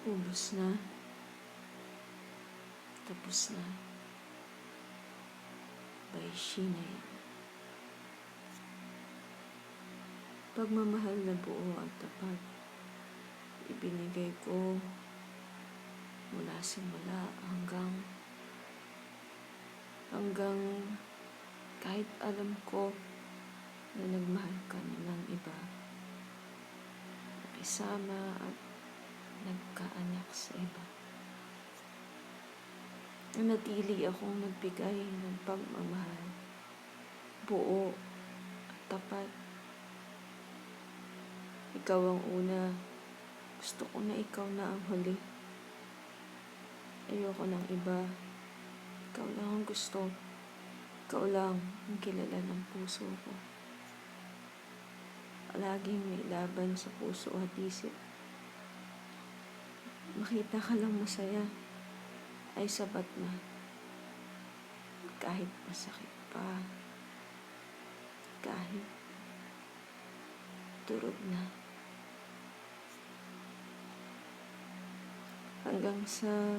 Ubus na. Tapos na. By Sheena yan. Pagmamahal na buo at tapat, ibinigay ko mula simula hanggang kahit alam ko na nagmahal ka na ng iba, nakisama at nagkaanak sa iba. Nanatili akong nagbigay ng pagmamahal, buo at tapat. Ikaw ang una. Gusto ko na ikaw na ang huli. Ayoko ng iba. Ikaw lang ang gusto. Ikaw lang ang kilala ng puso ko. Palaging may laban sa puso at isip. Makita ka lang masaya ay sapat na. Kahit masakit pa. Kahit durog na. Hanggang sa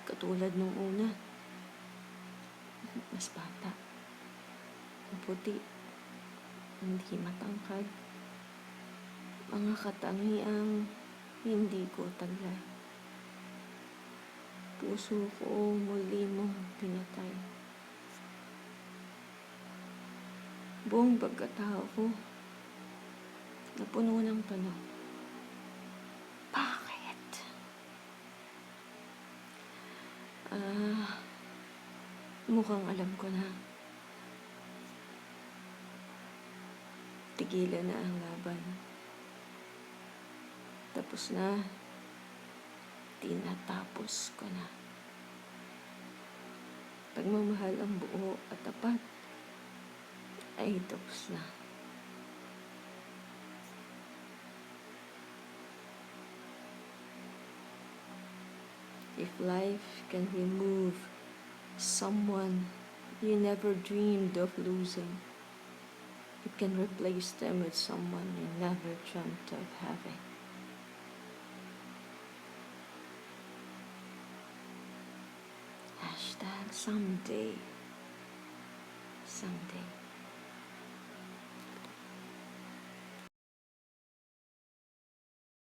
katulad nung una, mas bata, puti, hindi matangkad, mga katangiang hindi ko taglay. Puso ko muli mong pinatay. Buong pagkatao ko napuno ng tanong. Bakit? Mukhang alam ko na. Tigilan na ang laban. Tapos na. Tinatapos ko na. Pagmamahal ang buo at tapat ay tapos na. If life can remove someone you never dreamed of losing, it can replace them with someone you never dreamt of having. #someday. Someday.